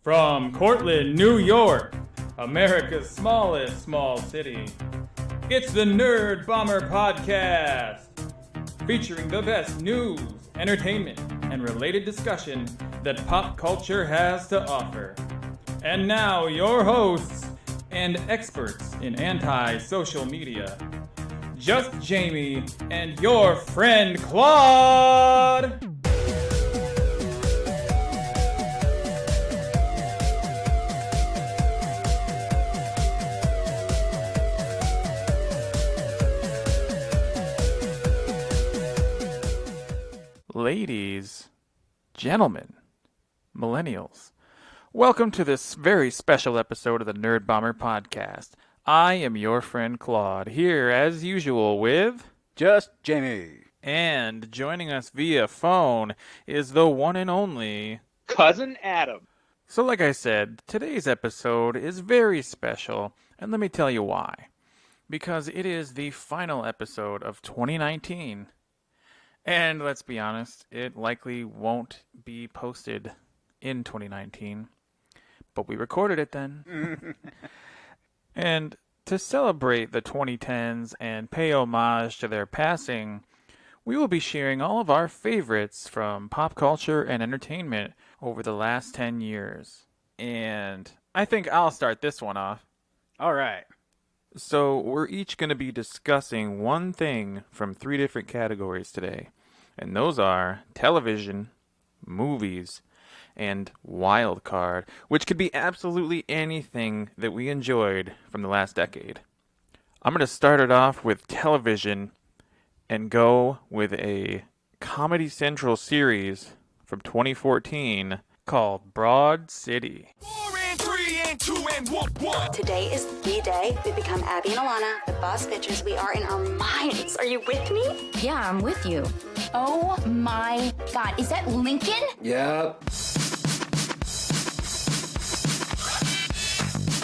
From Cortland, New York, America's smallest small city, it's the Nerd Bomber Podcast, featuring the best news, entertainment, and related discussion that pop culture has to offer. And now, your hosts and experts in anti-social media, Just Jamie and your friend Claude! Ladies, gentlemen, millennials, welcome to this very special episode of the Nerd Bomber Podcast. I am your friend Claude, here as usual with... Just Jamie. And joining us via phone is the one and only... Cousin Adam. So like I said, today's episode is very special, and let me tell you why. Because it is the final episode of 2019. And let's be honest, it likely won't be posted in 2019. But we recorded it then. And to celebrate the 2010s and pay homage to their passing, we will be sharing all of our favorites from pop culture and entertainment over the last 10 years. And I think I'll start this one off. All right. So we're each going to be discussing one thing from 3 different categories today. And those are television, movies, and Wildcard, which could be absolutely anything that we enjoyed from the last decade. I'm going to start it off with television and go with a Comedy Central series from 2014 called Broad City. 4 and 3 and 2 and 1. Today is the day we become Abby and Alana, the boss bitches we are in our minds. Are you with me? Yeah, I'm with you. Oh my God, is that Lincoln? Yep.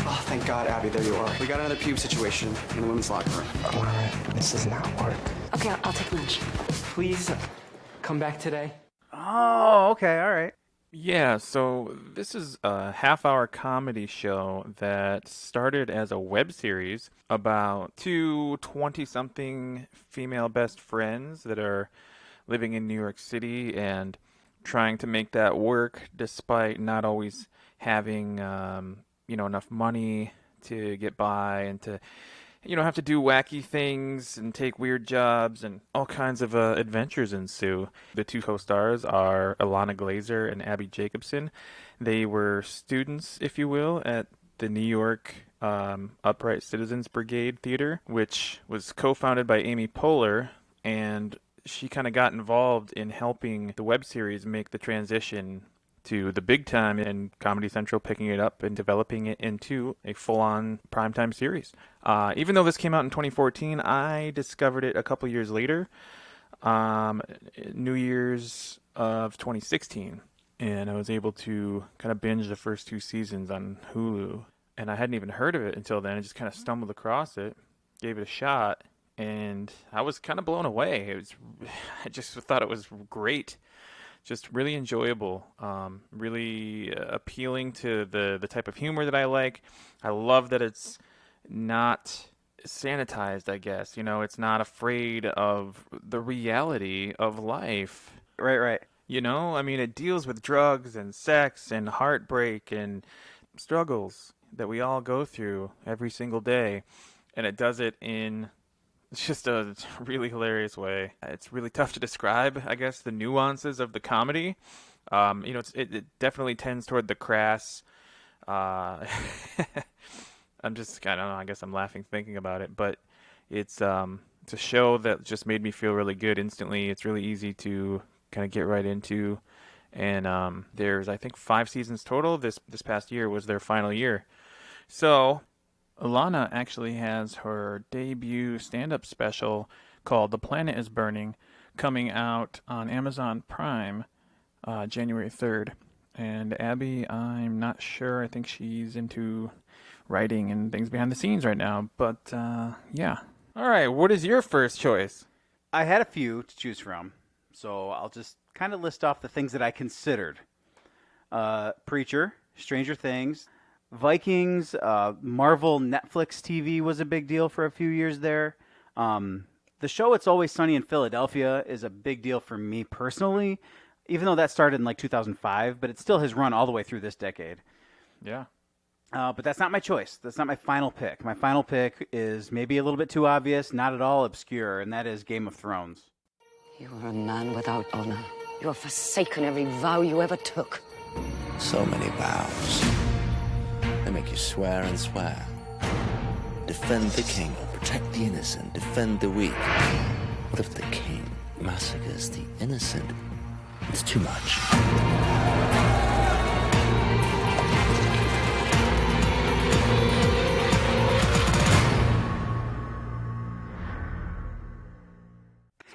Oh, thank God, Abby, there you are. We got another pube situation in the women's locker room. Alana, this does not work. Okay, I'll take lunch. Please come back today. Oh, okay, all right. Yeah, so this is a half-hour comedy show that started as a web series about 2 20-something female best friends that are living in New York City and trying to make that work despite not always having, enough money to get by and to, have to do wacky things and take weird jobs, and all kinds of adventures ensue. The 2 co-stars are Ilana Glazer and Abby Jacobson. They were students, if you will, at the New York Upright Citizens Brigade Theater, which was co-founded by Amy Poehler, and she kind of got involved in helping the web series make the transition to the big time, and Comedy Central picking it up and developing it into a full-on primetime series. Even though this came out in 2014, I discovered it a couple years later, New Year's of 2016, and I was able to kind of binge the first 2 seasons on Hulu, and I hadn't even heard of it until then. I just kind of stumbled across it, gave it a shot, and I was kind of blown away. I just thought it was great. Just really enjoyable, really appealing to the type of humor that I like. I love that it's not sanitized, I guess. It's not afraid of the reality of life. Right. It deals with drugs and sex and heartbreak and struggles that we all go through every single day. And it does it in... It's just a really hilarious way. It's really tough to describe, I guess, the nuances of the comedy. It definitely tends toward the crass. I don't know, I guess I'm laughing thinking about it. But it's a show that just made me feel really good instantly. It's really easy to kind of get right into. And there's, I think, 5 seasons total. This past year was their final year. So... Ilana actually has her debut stand-up special called The Planet is Burning coming out on Amazon Prime January 3rd. And Abby, I'm not sure. I think she's into writing and things behind the scenes right now. But, yeah. All right, what is your first choice? I had a few to choose from, so I'll just kind of list off the things that I considered. Preacher, Stranger Things, Vikings, Marvel Netflix TV was a big deal for a few years there. The show It's Always Sunny in Philadelphia is a big deal for me personally, even though that started in like 2005, but it still has run all the way through this decade. Yeah. But that's not my choice. That's not my final pick. My final pick is maybe a little bit too obvious, not at all obscure, and that is Game of Thrones. You are a man without honor. You have forsaken every vow you ever took. So many vows. They make you swear and swear. Defend the king, protect the innocent, defend the weak. What if the king massacres the innocent? It's too much.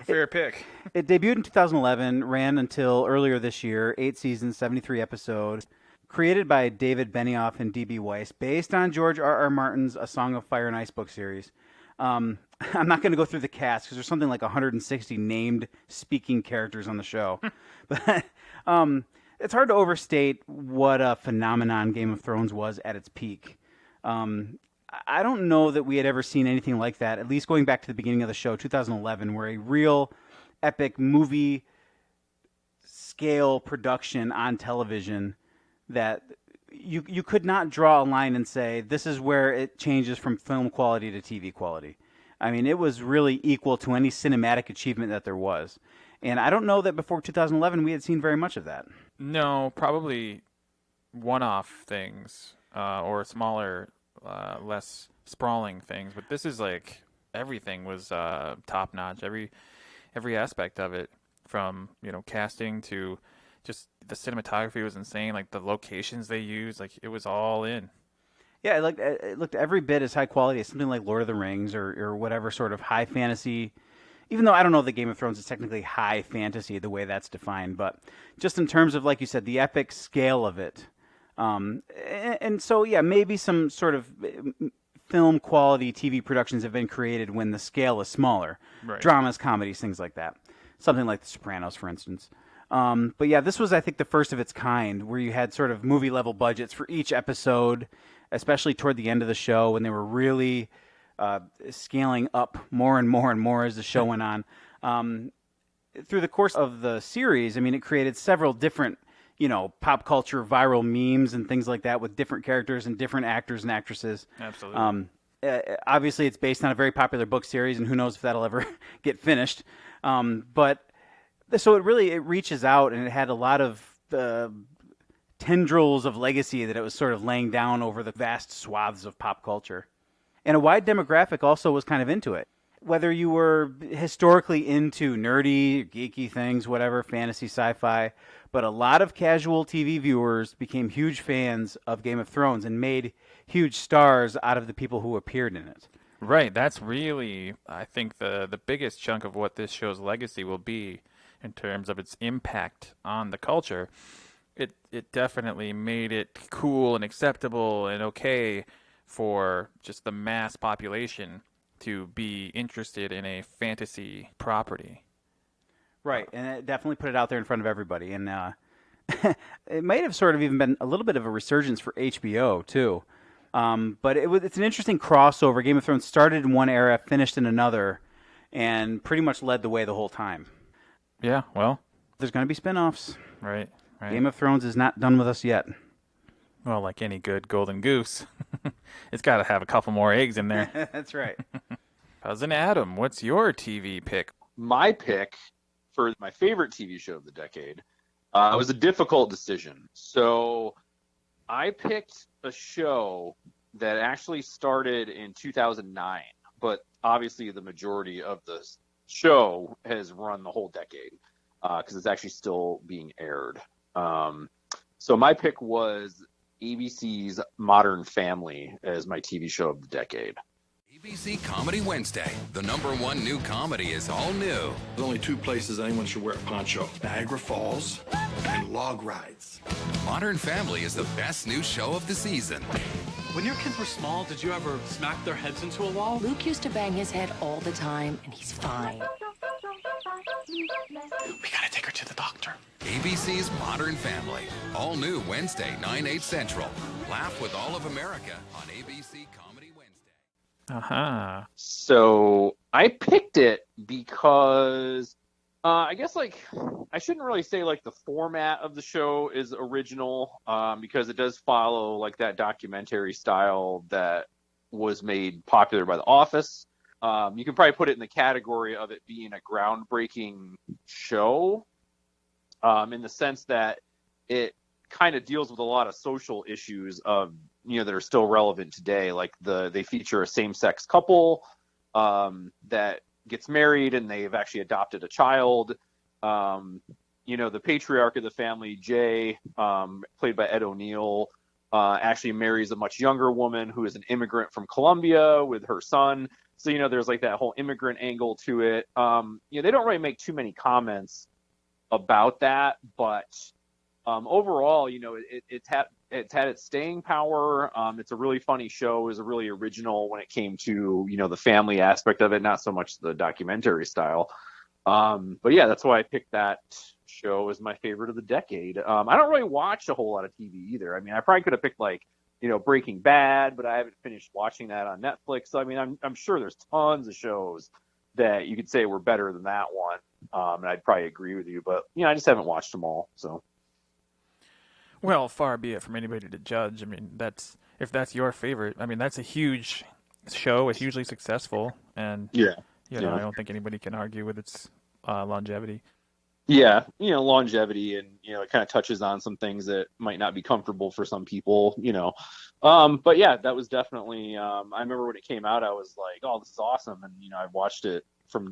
Fair pick. It debuted in 2011, ran until earlier this year, 8 seasons, 73 episodes. Created by David Benioff and D.B. Weiss, based on George R.R. Martin's A Song of Fire and Ice book series. I'm not going to go through the cast because there's something like 160 named speaking characters on the show. But it's hard to overstate what a phenomenon Game of Thrones was at its peak. I don't know that we had ever seen anything like that, at least going back to the beginning of the show, 2011, where a real epic movie scale production on television that you could not draw a line and say, this is where it changes from film quality to TV quality. I mean, it was really equal to any cinematic achievement that there was. And I don't know that before 2011 we had seen very much of that. No, probably one-off things or smaller, less sprawling things. But this is like everything was top-notch. Every aspect of it, from casting to just the cinematography was insane. Like the locations they used, like it was all in. Yeah, it looked every bit as high quality as something like Lord of the Rings or whatever sort of high fantasy. Even though I don't know that Game of Thrones is technically high fantasy the way that's defined, but just in terms of, like you said, the epic scale of it. And so, yeah, maybe some sort of film quality TV productions have been created when the scale is smaller. Right. Dramas, comedies, things like that. Something like The Sopranos, for instance. But yeah, this was, I think, the first of its kind where you had sort of movie-level budgets for each episode, especially toward the end of the show when they were really scaling up more and more and more as the show went on. Through the course of the series, I mean, it created several different, pop culture viral memes and things like that with different characters and different actors and actresses. Absolutely. Obviously, it's based on a very popular book series, and who knows if that'll ever get finished. But so it reaches out, and it had a lot of tendrils of legacy that it was sort of laying down over the vast swaths of pop culture. And a wide demographic also was kind of into it. Whether you were historically into nerdy, geeky things, whatever, fantasy, sci-fi, but a lot of casual TV viewers became huge fans of Game of Thrones and made huge stars out of the people who appeared in it. Right. That's really, I think, the biggest chunk of what this show's legacy will be in terms of its impact on the culture. It definitely made it cool and acceptable and okay for just the mass population to be interested in a fantasy property. Right, and it definitely put it out there in front of everybody. And it might have sort of even been a little bit of a resurgence for HBO, too. But it's an interesting crossover. Game of Thrones started in one era, finished in another, and pretty much led the way the whole time. Yeah, well. There's going to be spin-offs. Right. Game of Thrones is not done with us yet. Well, like any good golden goose, it's got to have a couple more eggs in there. That's right. Cousin Adam, what's your TV pick? My pick for my favorite TV show of the decade was a difficult decision. So I picked a show that actually started in 2009, but obviously the majority of the show has run the whole decade because it's actually still being aired. So my pick was ABC's Modern Family as my TV show of the decade. ABC Comedy Wednesday. The #1 new comedy is all new. There's only 2 places anyone should wear a poncho. Niagara Falls and log rides. Modern Family is the best new show of the season. When your kids were small, did you ever smack their heads into a wall? Luke used to bang his head all the time, and he's fine. We gotta take her to the doctor. ABC's Modern Family. All new Wednesday, 9/8 Central. Laugh with all of America on ABC Comedy Wednesday. Uh-huh. So I picked it because I guess like I shouldn't really say like the format of the show is original because it does follow like that documentary style that was made popular by The Office. You can probably put it in the category of it being a groundbreaking show in the sense that it kind of deals with a lot of social issues of that are still relevant today. Like they feature a same-sex couple that gets married and they've actually adopted a child. The patriarch of the family, Jay, played by Ed O'Neill, actually marries a much younger woman who is an immigrant from Colombia with her son. So, there's like that whole immigrant angle to it. They don't really make too many comments about that, but overall, it's had its staying power. It's a really funny show. It was a really original when it came to, the family aspect of it, not so much the documentary style. But yeah, that's why I picked that show as my favorite of the decade. I don't really watch a whole lot of TV either. I mean, I probably could have picked Breaking Bad, but I haven't finished watching that on Netflix. So, I mean, I'm sure there's tons of shows that you could say were better than that one. And I'd probably agree with you, but I just haven't watched them all. So. Well, far be it from anybody to judge. I mean, if that's your favorite. I mean, that's a huge show. It's hugely successful, and I don't think anybody can argue with its longevity. Yeah, longevity, and it kind of touches on some things that might not be comfortable for some people. But yeah, that was definitely. I remember when it came out, I was like, "Oh, this is awesome!" And I've watched it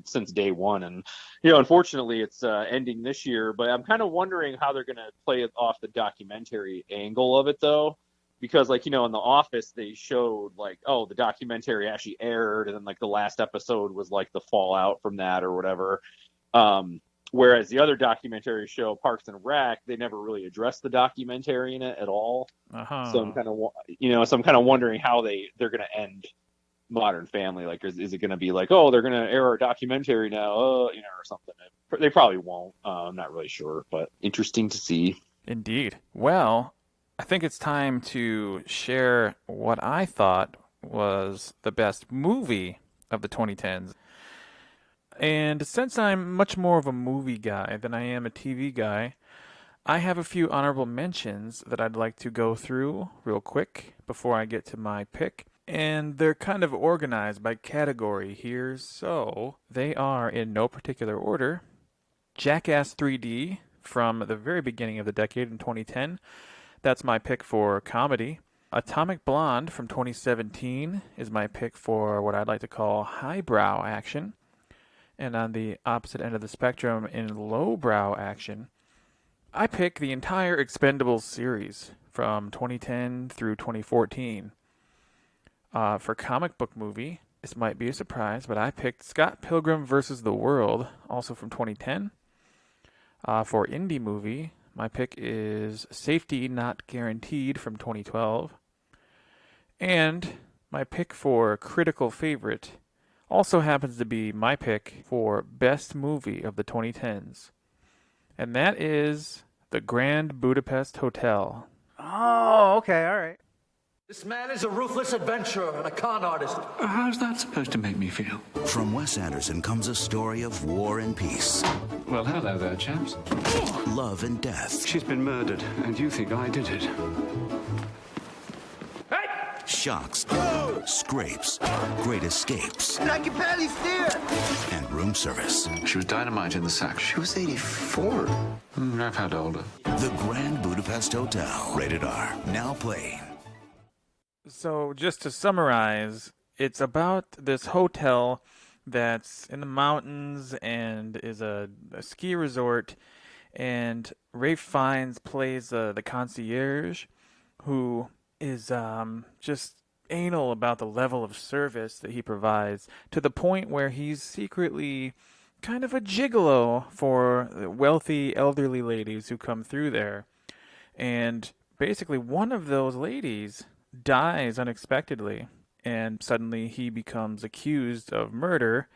since day one, and unfortunately it's ending this year, but I'm kind of wondering how they're going to play it off the documentary angle of it, though, because in The Office they showed the documentary actually aired, and then the last episode was the fallout from that or whatever, whereas the other documentary show, Parks and Rec, they never really addressed the documentary in it at all. So I'm kind of wondering how they're going to end Modern Family. Is it going to be they're going to air our documentary now, or something? They probably won't. I'm not really sure, but interesting to see. Indeed. Well, I think it's time to share what I thought was the best movie of the 2010s. And since I'm much more of a movie guy than I am a TV guy, I have a few honorable mentions that I'd like to go through real quick before I get to my pick. And they're kind of organized by category here, so they are in no particular order. Jackass 3D from the very beginning of the decade in 2010. That's my pick for comedy. Atomic Blonde from 2017 is my pick for what I'd like to call highbrow action. And on the opposite end of the spectrum, in lowbrow action, I pick the entire Expendables series from 2010 through 2014. For comic book movie, this might be a surprise, but I picked Scott Pilgrim vs. the World, also from 2010. For indie movie, my pick is Safety Not Guaranteed from 2012. And my pick for critical favorite also happens to be my pick for best movie of the 2010s. And that is The Grand Budapest Hotel. Oh, okay, all right. This man is a ruthless adventurer and a con artist. How's that supposed to make me feel? From Wes Anderson comes a story of war and peace. Well, hello there, chaps. Love and death. She's been murdered, and you think I did it. Shocks, scrapes, great escapes, And I can barely steer. and room service. She was dynamite in the sack. She was 84. I've had older. The Grand Budapest Hotel. Rated R. Now playing. So just to summarize, it's about this hotel that's in the mountains and is a ski resort, and Ralph Fiennes plays the concierge, who is just anal about the level of service that he provides, to the point where he's secretly kind of a gigolo for wealthy elderly ladies who come through there. And basically one of those ladies dies unexpectedly, and suddenly he becomes accused of murder,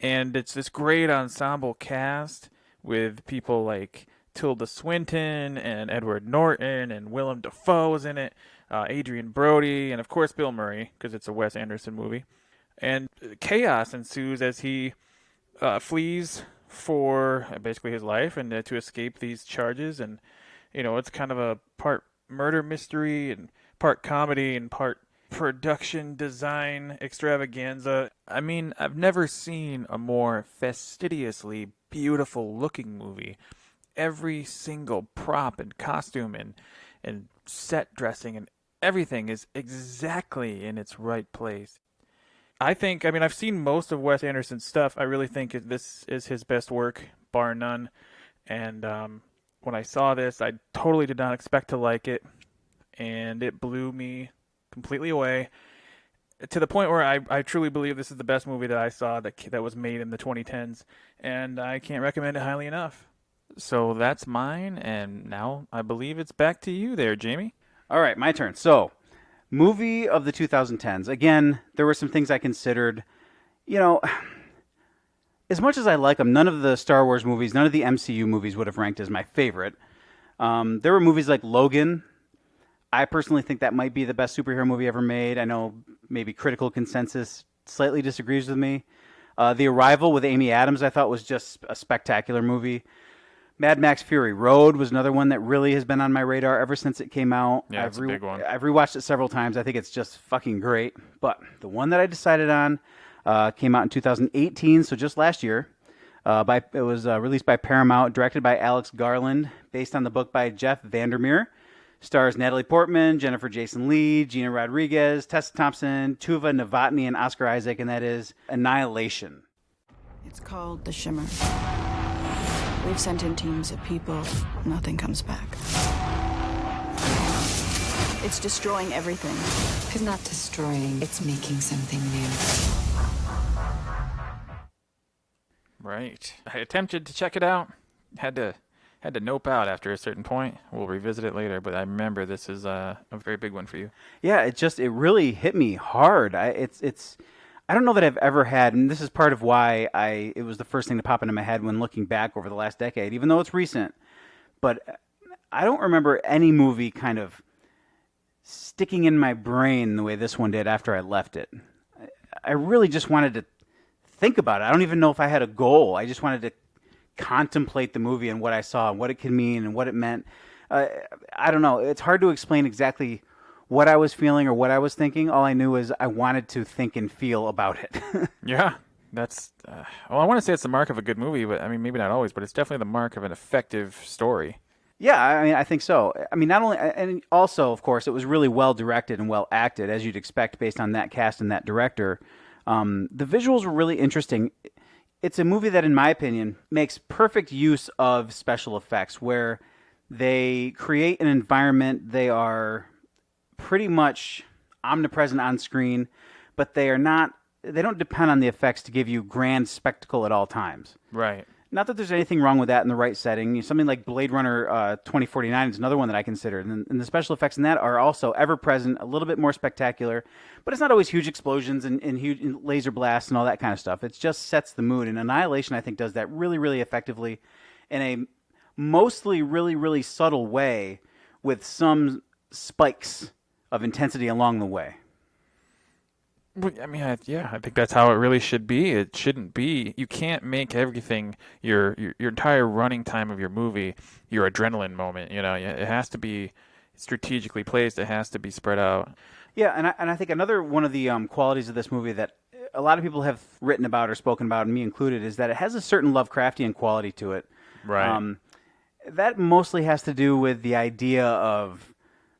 And it's this great ensemble cast with people like Tilda Swinton and Edward Norton and Willem Dafoe is in it, Adrian Brody, and of course Bill Murray, because it's a Wes Anderson movie. And chaos ensues as he flees for basically his life and to escape these charges. And, it's kind of a part murder mystery and part comedy and part production design extravaganza. I mean, I've never seen a more fastidiously beautiful looking movie. Every single prop and costume and set dressing and everything is exactly in its right place. I've seen most of Wes Anderson's stuff. I really think this is his best work, bar none. And when I saw this, I totally did not expect to like it. And it blew me completely away to the point where I truly believe this is the best movie that I saw that was made in the 2010s. And I can't recommend it highly enough. So that's mine. And now I believe it's back to you there, Jamie. All right, my turn. So, movie of the 2010s. Again, there were some things I considered. As much as I like them, none of the Star Wars movies, none of the MCU movies would have ranked as my favorite. There were movies like Logan. I personally think that might be the best superhero movie ever made. I know maybe critical consensus slightly disagrees with me. The Arrival with Amy Adams I thought was just a spectacular movie. Mad Max Fury Road was another one that really has been on my radar ever since it came out. Yeah, it's a big one. I've rewatched it several times. I think it's just fucking great. But the one that I decided on came out in 2018, so just last year. It was released by Paramount, directed by Alex Garland, based on the book by Jeff Vandermeer. Stars Natalie Portman, Jennifer Jason Leigh, Gina Rodriguez, Tessa Thompson, Tuva Novotny, and Oscar Isaac, and that is Annihilation. It's called The Shimmer. We've sent in teams of people. Nothing comes back. It's destroying everything. It's not destroying. It's making something new. Right. I attempted to check it out. Had to nope out after a certain point. We'll revisit it later, but I remember this is a very big one for you. Yeah, it really hit me hard. I don't know that I've ever had, and this is part of why it was the first thing to pop into my head when looking back over the last decade, even though it's recent. But I don't remember any movie kind of sticking in my brain the way this one did after I left it. I really just wanted to think about it. I don't even know if I had a goal. I just wanted to contemplate the movie and what I saw and what it could mean and what it meant. I don't know. It's hard to explain exactly what I was feeling or what I was thinking. All I knew is I wanted to think and feel about it. Yeah, that's... I want to say it's the mark of a good movie, but maybe not always, but it's definitely the mark of an effective story. Yeah, I think so. Not only... And also, of course, it was really well directed and well acted, as you'd expect based on that cast and that director. The visuals were really interesting. It's a movie that, in my opinion, makes perfect use of special effects, where they create an environment. They are pretty much omnipresent on screen, but they don't depend on the effects to give you grand spectacle at all times. Right. Not that there's anything wrong with that in the right setting. Something like Blade Runner 2049 is another one that I considered. And the special effects in that are also ever present, a little bit more spectacular, but it's not always huge explosions and huge laser blasts and all that kind of stuff. It just sets the mood. And Annihilation, I think, does that really, really effectively in a mostly really, really subtle way with some spikes of intensity along the way. I think that's how it really should be. It shouldn't be. You can't make everything your entire running time of your movie your adrenaline moment. It has to be strategically placed. It has to be spread out. Yeah, and I think another one of the qualities of this movie that a lot of people have written about or spoken about, and me included, is that it has a certain Lovecraftian quality to it. Right. That mostly has to do with the idea of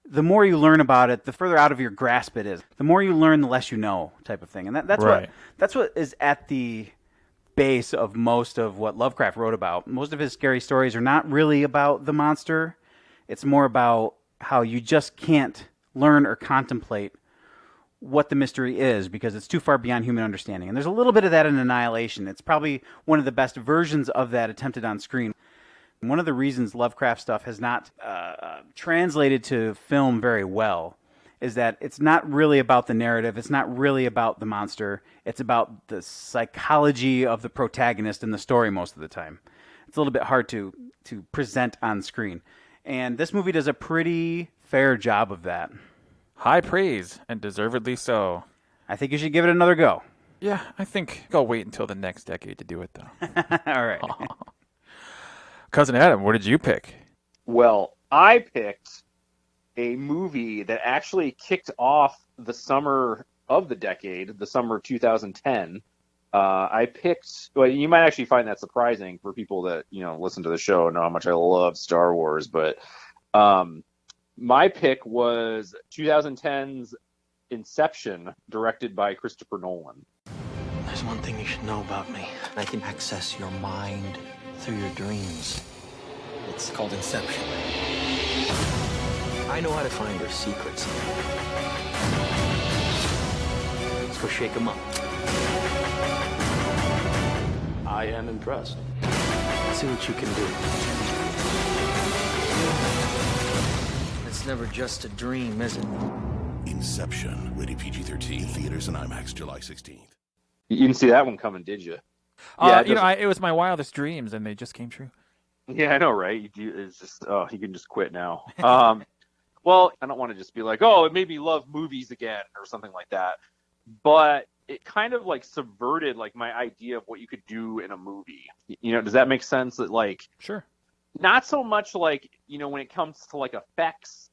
the more you learn about it, the further out of your grasp it is. The more you learn, the less you know, type of thing. And that's right. That's what is at the base of most of what Lovecraft wrote about. Most of his scary stories are not really about the monster. It's more about how you just can't learn or contemplate what the mystery is because it's too far beyond human understanding. And there's a little bit of that in Annihilation. It's probably one of the best versions of that attempted on screen. One of the reasons Lovecraft stuff has not translated to film very well is that it's not really about the narrative. It's not really about the monster. It's about the psychology of the protagonist in the story most of the time. It's a little bit hard to present on screen. And this movie does a pretty fair job of that. High praise, and deservedly so. I think you should give it another go. Yeah, I think I'll wait until the next decade to do it, though. All right. Cousin Adam, what did you pick? Well, I picked a movie that actually kicked off the summer of the decade, the summer of 2010. I picked, well, you might actually find that surprising for people that, listen to the show and know how much I love Star Wars, but my pick was 2010's Inception, directed by Christopher Nolan. There's one thing you should know about me. I can access your mind through your dreams. It's called Inception. I know how to find your secrets. Let's go shake them up. I am impressed. See what you can do. It's never just a dream, is it? Inception, rated PG-13, theaters and IMAX, July 16th. You didn't see that one coming, did you? It was my wildest dreams, and they just came true. Yeah, I know, right? It's just, you can just quit now. Well, I don't want to just be like, oh, it made me love movies again or something like that. But it kind of like subverted like my idea of what you could do in a movie. Does that make sense? That like, sure, not so much like, when it comes to like effects,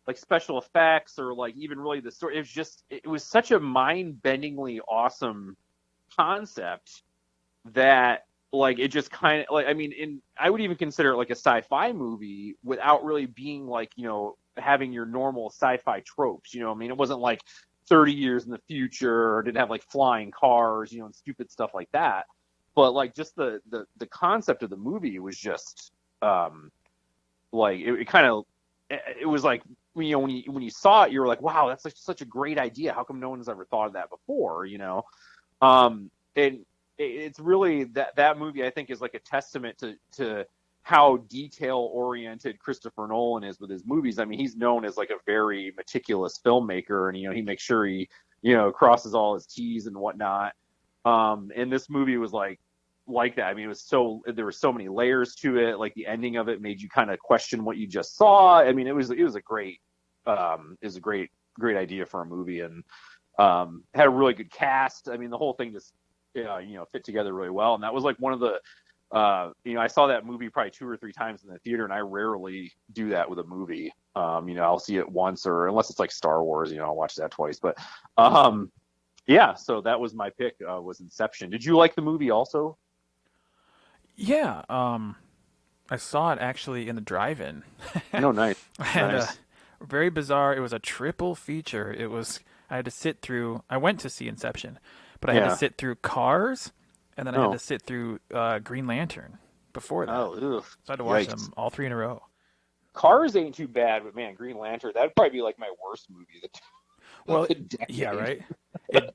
like special effects or like even really the story. It was such a mind-bendingly awesome concept that like it just kind of like, I would even consider it like a sci-fi movie without really being like, having your normal sci-fi tropes. It wasn't like 30 years in the future, or didn't have like flying cars, and stupid stuff like that. But like just the concept of the movie was just like it was like, when you saw it, you were like, wow, that's like such a great idea. How come no one has ever thought of that before? And it's really that movie, I think, is like a testament to how detail oriented Christopher Nolan is with his movies. He's known as like a very meticulous filmmaker, and he makes sure he crosses all his T's and whatnot. And this movie was like that. There were so many layers to it. Like the ending of it made you kind of question what you just saw. It was a great idea for a movie, and had a really good cast. The whole thing just fit together really well. And that was like one of the I saw that movie probably 2 or 3 times in the theater, and I rarely do that with a movie. I'll see it once, or unless it's like Star Wars, I'll watch that twice. But so that was my pick, was Inception. Did you like the movie also? Yeah, I saw it actually in the drive-in. No, nice. And, very bizarre. It was a triple feature. I had to sit through. I went to see Inception, but I had to sit through Cars, and then I had to sit through Green Lantern before that. Oh, ugh. So I had to watch them all 3 in a row. Cars ain't too bad, but man, Green Lantern, that'd probably be like my worst movie. Well, yeah, right.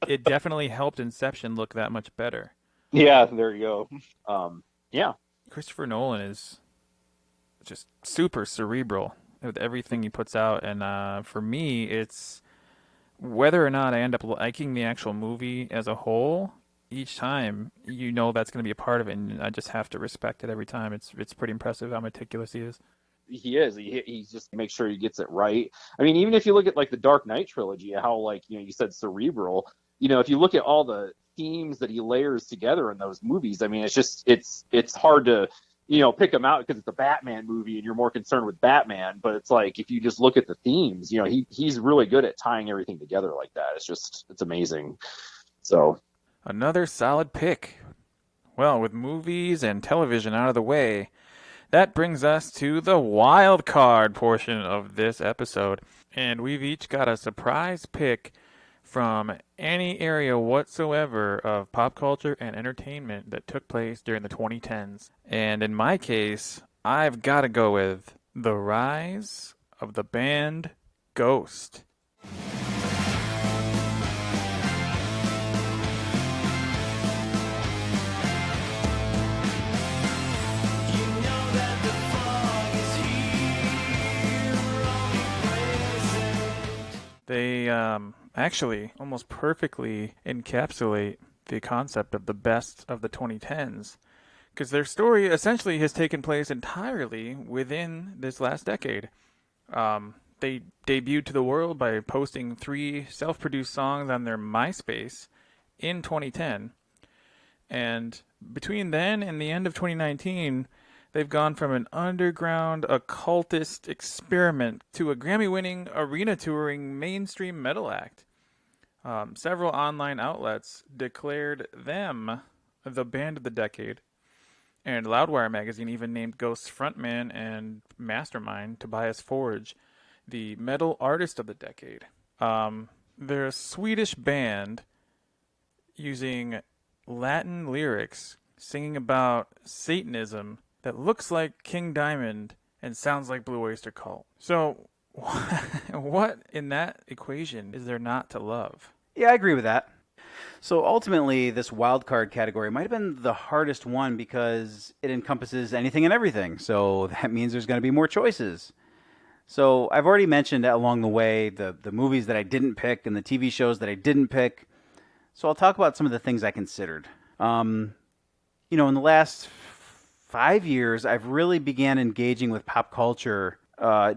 It definitely helped Inception look that much better. Yeah, there you go. Yeah. Christopher Nolan is just super cerebral with everything he puts out, and for me, it's whether or not I end up liking the actual movie as a whole. Each time, that's going to be a part of it, and I just have to respect it every time. It's pretty impressive how meticulous he is. He is. He just makes sure he gets it right. Even if you look at like the Dark Knight trilogy, how like you said cerebral. If you look at all the themes that he layers together in those movies, it's hard to pick them out because it's a Batman movie and you're more concerned with Batman. But it's like if you just look at the themes, he's really good at tying everything together like that. It's amazing. So. Another solid pick. Well, with movies and television out of the way, that brings us to the wild card portion of this episode. And we've each got a surprise pick from any area whatsoever of pop culture and entertainment that took place during the 2010s. And in my case, I've got to go with The Rise of the Band Ghost. They actually almost perfectly encapsulate the concept of the best of the 2010s, because their story essentially has taken place entirely within this last decade. They debuted to the world by posting 3 self-produced songs on their MySpace in 2010. And between then and the end of 2019, they've gone from an underground occultist experiment to a Grammy-winning, arena-touring mainstream metal act. Several online outlets declared them the band of the decade. And Loudwire magazine even named Ghost's frontman and mastermind, Tobias Forge, the metal artist of the decade. They're a Swedish band using Latin lyrics, singing about Satanism that looks like King Diamond and sounds like Blue Oyster Cult. So, what in that equation is there not to love? Yeah, I agree with that. So ultimately, this wildcard category might have been the hardest one because it encompasses anything and everything. So that means there's going to be more choices. So I've already mentioned along the way the movies that I didn't pick and the TV shows that I didn't pick. So I'll talk about some of the things I considered. In the last 5 years, I've really began engaging with pop culture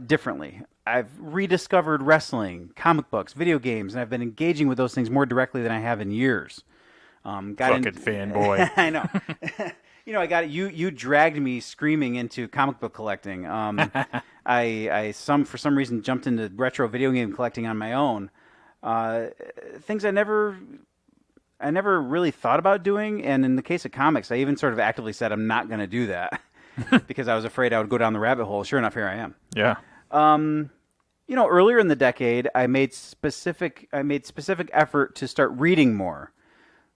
differently. I've rediscovered wrestling, comic books, video games, and I've been engaging with those things more directly than I have in years. Fanboy. I know. I got it. You dragged me screaming into comic book collecting. I for some reason jumped into retro video game collecting on my own. Things I never really thought about doing, and in the case of comics, I even sort of actively said I'm not going to do that because I was afraid I would go down the rabbit hole. Sure enough, here I am. Yeah. Earlier in the decade, I made specific effort to start reading more.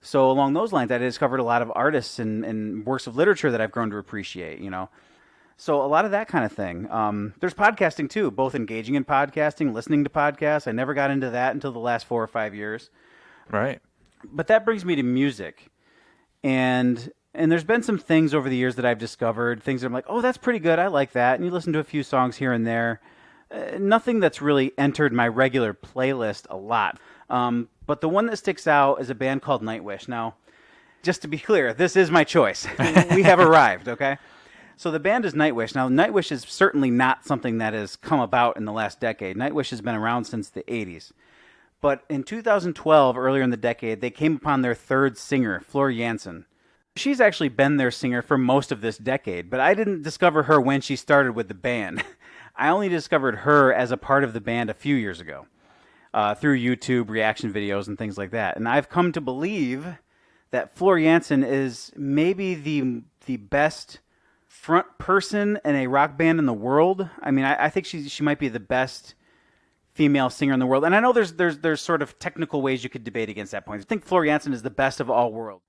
So along those lines, I discovered a lot of artists and works of literature that I've grown to appreciate, So a lot of that kind of thing. There's podcasting too, both engaging in podcasting, listening to podcasts. I never got into that until the last 4 or 5 years. Right. But that brings me to music. And there's been some things over the years that I've discovered, things that I'm like, oh, that's pretty good. I like that. And you listen to a few songs here and there. Nothing that's really entered my regular playlist a lot. But the one that sticks out is a band called Nightwish. Now, just to be clear, this is my choice. We have arrived, okay? So the band is Nightwish. Now, Nightwish is certainly not something that has come about in the last decade. Nightwish has been around since the 80s. But in 2012, earlier in the decade, they came upon their third singer, Floor Jansen. She's actually been their singer for most of this decade, but I didn't discover her when she started with the band. I only discovered her as a part of the band a few years ago through YouTube reaction videos and things like that. And I've come to believe that Floor Jansen is maybe the best front person in a rock band in the world. I mean, I think she might be the best female singer in the world. And I know there's sort of technical ways you could debate against that point. I think Floor Jansen is the best of all worlds.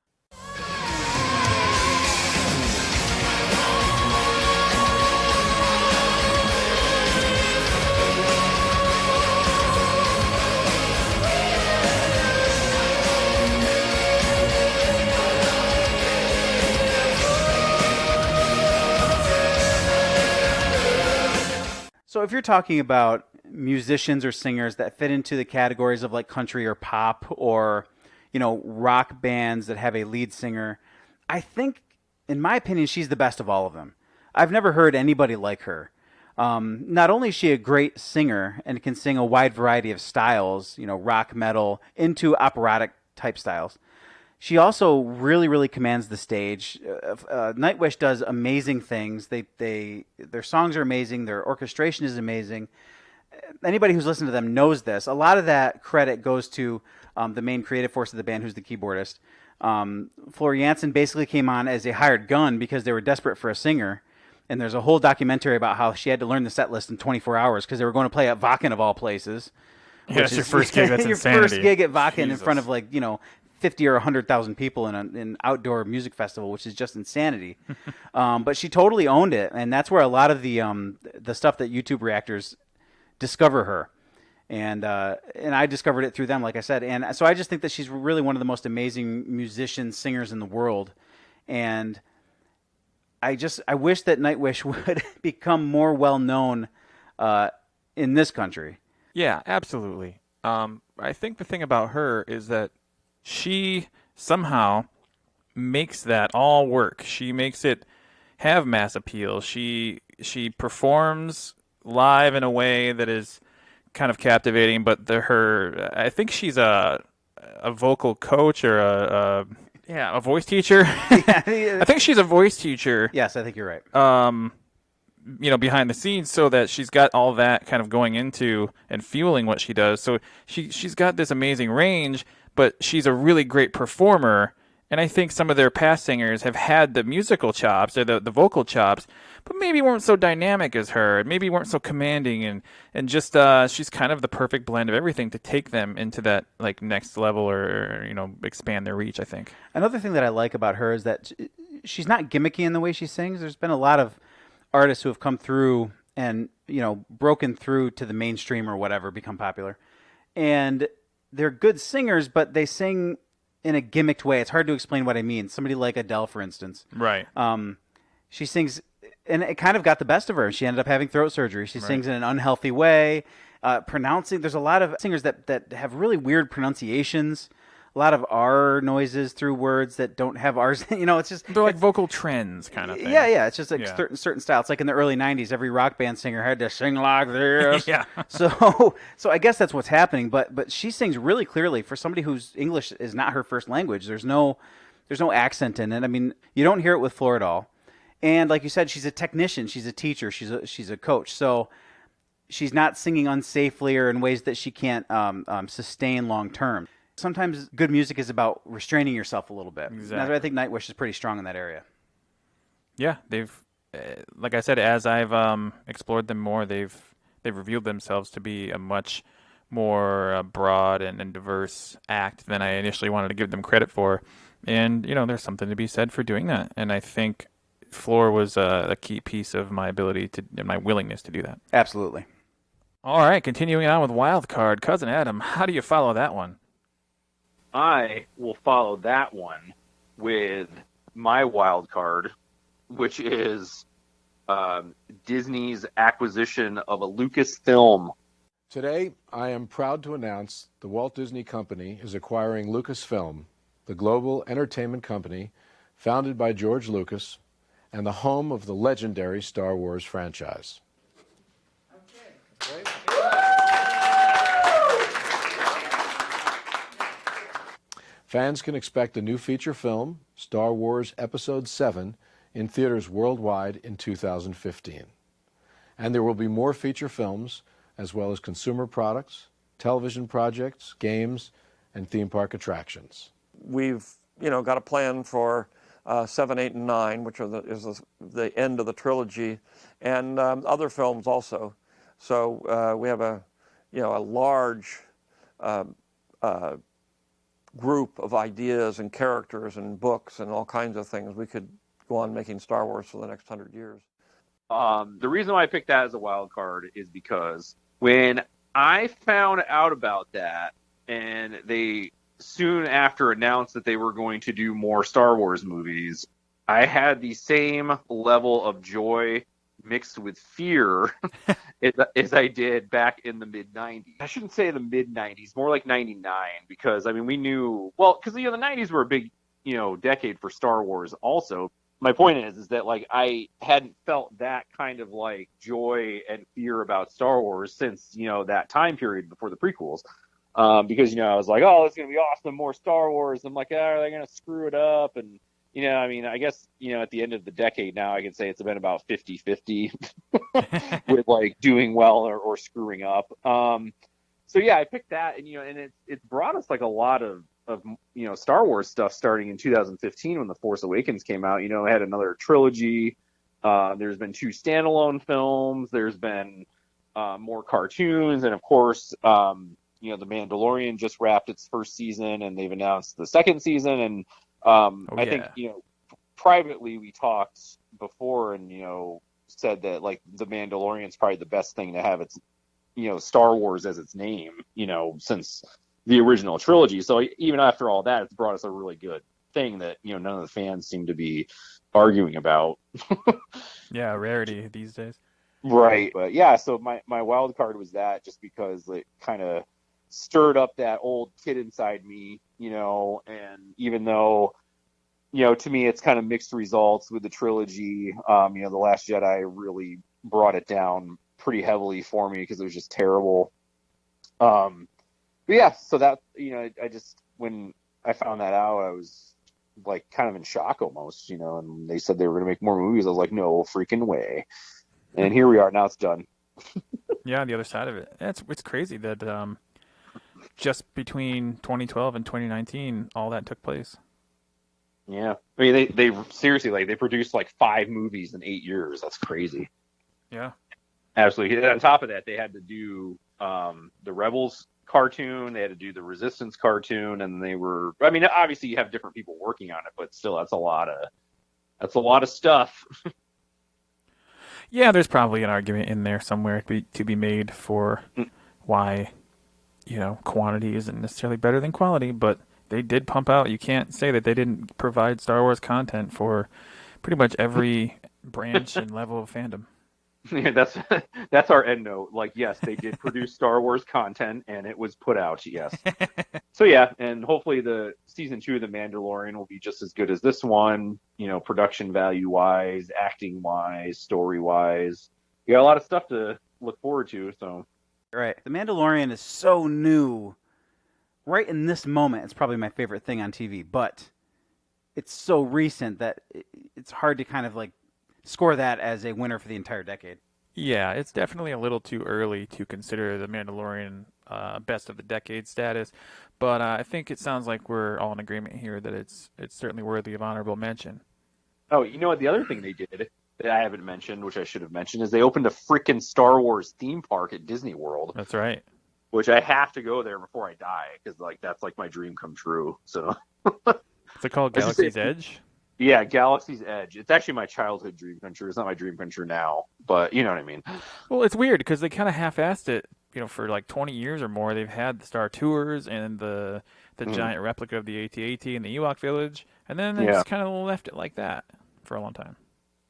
So if you're talking about musicians or singers that fit into the categories of like country or pop or, rock bands that have a lead singer, I think, in my opinion, she's the best of all of them. I've never heard anybody like her. Not only is she a great singer and can sing a wide variety of styles, rock, metal, into operatic type styles, she also really, really commands the stage. Nightwish does amazing things. Their songs are amazing. Their orchestration is amazing. Anybody who's listened to them knows this. A lot of that credit goes to the main creative force of the band, who's the keyboardist. Floor Jansen basically came on as a hired gun because they were desperate for a singer. And there's a whole documentary about how she had to learn the set list in 24 hours because they were going to play at Wacken of all places. Yeah, it's your first gig. That's your insanity. First gig at Wacken in front of 50 or 100,000 people in an outdoor music festival, which is just insanity. But she totally owned it, and that's where a lot of the stuff that YouTube reactors discover her. And I discovered it through them, like I said. And so I just think that she's really one of the most amazing musicians, singers in the world. And I wish that Nightwish would become more well known in this country. Yeah, absolutely. I think the thing about her is that she somehow makes that all work. She makes it have mass appeal. She performs live in a way that is kind of captivating, but I think she's a vocal coach or a voice teacher. I think she's a voice teacher. Yes, I think you're right. Behind the scenes, so that she's got all that kind of going into and fueling what she does. So she's got this amazing range, but she's a really great performer. And I think some of their past singers have had the musical chops or the vocal chops, but maybe weren't so dynamic as her, maybe weren't so commanding, and just she's kind of the perfect blend of everything to take them into that like next level or expand their reach, I think. Another thing that I like about her is that she's not gimmicky in the way she sings. There's been a lot of artists who have come through and broken through to the mainstream or whatever, become popular, and they're good singers, but they sing in a gimmicked way. It's hard to explain what I mean. Somebody like Adele, for instance. Right. She sings, and it kind of got the best of her. She ended up having throat surgery. She sings in an unhealthy way. Pronouncing, there's a lot of singers that have really weird pronunciations. A lot of R noises through words that don't have R's. It's just... They're like vocal trends kind of thing. Yeah. It's just like certain style. It's like in the early 90s, every rock band singer had to sing like this. Yeah. So I guess that's what's happening. But she sings really clearly for somebody whose English is not her first language. There's no accent in it. I mean, you don't hear it with Floor at all. And like you said, she's a technician. She's a teacher. She's a coach. So she's not singing unsafely or in ways that she can't sustain long term. Sometimes good music is about restraining yourself a little bit. Exactly. I think Nightwish is pretty strong in that area. Yeah, they've, like I said, as I've explored them more, they've revealed themselves to be a much more broad and diverse act than I initially wanted to give them credit for. And there's something to be said for doing that. And I think Floor was a key piece of my ability and my willingness to do that. Absolutely. All right, continuing on with Wildcard, Cousin Adam, how do you follow that one? I will follow that one with my wild card, which is Disney's acquisition of a Lucasfilm. Today, I am proud to announce the Walt Disney Company is acquiring Lucasfilm, the global entertainment company founded by George Lucas and the home of the legendary Star Wars franchise. Okay. Fans can expect a new feature film, Star Wars Episode 7, in theaters worldwide in 2015. And there will be more feature films, as well as consumer products, television projects, games, and theme park attractions. We've, got a plan for 7, 8, and 9, which is the end of the trilogy, and other films also. So we have a large group of ideas and characters and books and all kinds of things. We could go on making Star Wars for the next 100 years. The reason why I picked that as a wild card is because when I found out about that, and they soon after announced that they were going to do more Star Wars movies, I had the same level of joy mixed with fear as I did back in the mid-90s. I shouldn't say the mid-90s, more like 99, because, we knew, because, the 90s were a big, decade for Star Wars also. My point is that, I hadn't felt that kind of, joy and fear about Star Wars since, that time period before the prequels. Because, I was like, oh, it's going to be awesome, more Star Wars. I'm like, are they going to screw it up? And, I guess, at the end of the decade now, I can say it's been about 50-50 with doing well or screwing up. So yeah, I picked that, and and it brought us a lot of Star Wars stuff starting in 2015 when The Force Awakens came out. It had another trilogy. There's been 2 standalone films. There's been more cartoons, and of course, The Mandalorian just wrapped its first season, and they've announced the second season, and I think, privately we talked before and, said that The Mandalorian is probably the best thing to have its, Star Wars as its name, since the original trilogy. So even after all that, it's brought us a really good thing that, none of the fans seem to be arguing about. Yeah, rarity these days. Right. But yeah, so my wild card was that, just because it kind of stirred up that old kid inside me, and even though, to me it's kind of mixed results with the trilogy, The Last Jedi really brought it down pretty heavily for me because it was just terrible. But yeah, so that, I just, when I found that out, I was like kind of in shock almost, and they said they were going to make more movies. I was like, no freaking way. And here we are. Now it's done. Yeah, the other side of it. It's crazy that just between 2012 and 2019, all that took place. Yeah. I mean, they seriously, like, they produced like 5 movies in 8 years. That's crazy. Yeah. Absolutely. And on top of that, they had to do the Rebels cartoon, they had to do the Resistance cartoon, and obviously you have different people working on it, but still that's a lot of stuff. Yeah, there's probably an argument in there somewhere to be made for why, quantity isn't necessarily better than quality, but they did pump out. You can't say that they didn't provide Star Wars content for pretty much every branch and level of fandom. Yeah, that's our end note. Like, yes, they did produce Star Wars content, and it was put out. Yes. So yeah, and hopefully the season 2 of The Mandalorian will be just as good as this one. Production value wise, acting wise, story wise. You got a lot of stuff to look forward to. So, right, The Mandalorian is so new. Right in this moment, it's probably my favorite thing on TV, but it's so recent that it's hard to kind of like score that as a winner for the entire decade. Yeah, it's definitely a little too early to consider The Mandalorian best of the decade status, but I think it sounds like we're all in agreement here that it's certainly worthy of honorable mention. Oh, you know what? The other thing they did that I haven't mentioned, which I should have mentioned, is they opened a freaking Star Wars theme park at Disney World. That's right. Which I have to go there before I die because that's like my dream come true. So. Is it called Galaxy's Edge? Yeah, Galaxy's Edge. It's actually my childhood dream come true. It's not my dream come true now, but you know what I mean. Well, it's weird because they kind of half-assed it. For like 20 years or more, they've had the Star Tours and the giant replica of the AT-AT in the Ewok Village, and then they just kind of left it like that for a long time.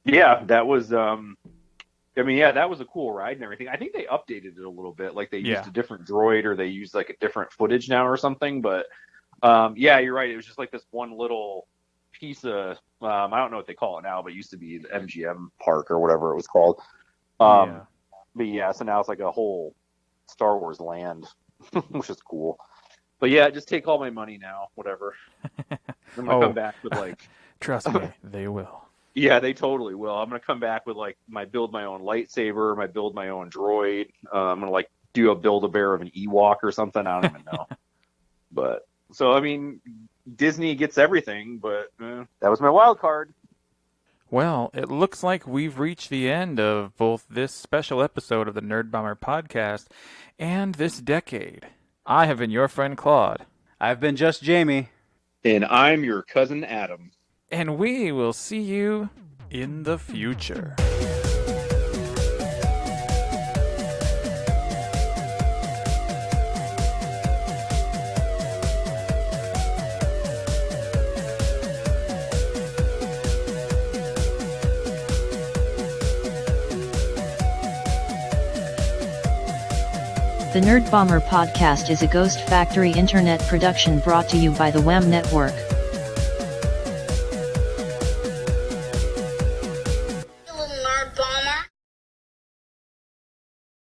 Yeah, that was. That was a cool ride and everything. I think they updated it a little bit, like they used a different droid or they used like a different footage now or something. But you're right. It was just like this one little piece of I don't know what they call it now, but it used to be the MGM Park or whatever it was called. But yeah, so now it's like a whole Star Wars land, which is cool. But yeah, just take all my money now, whatever. I'm gonna come back with like. Trust me, they will. Yeah, they totally will. I'm gonna come back with like build my own lightsaber, build my own droid. I'm gonna like do a Build-A-Bear of an Ewok or something. I don't even know. But so Disney gets everything, but that was my wild card. Well, it looks like we've reached the end of both this special episode of the Nerd Bomber podcast and this decade. I have been your friend Claude. I've been just Jamie. And I'm your cousin Adam. And we will see you in the future. The Nerd Bomber podcast is a Ghost Factory internet production brought to you by the WAM Network.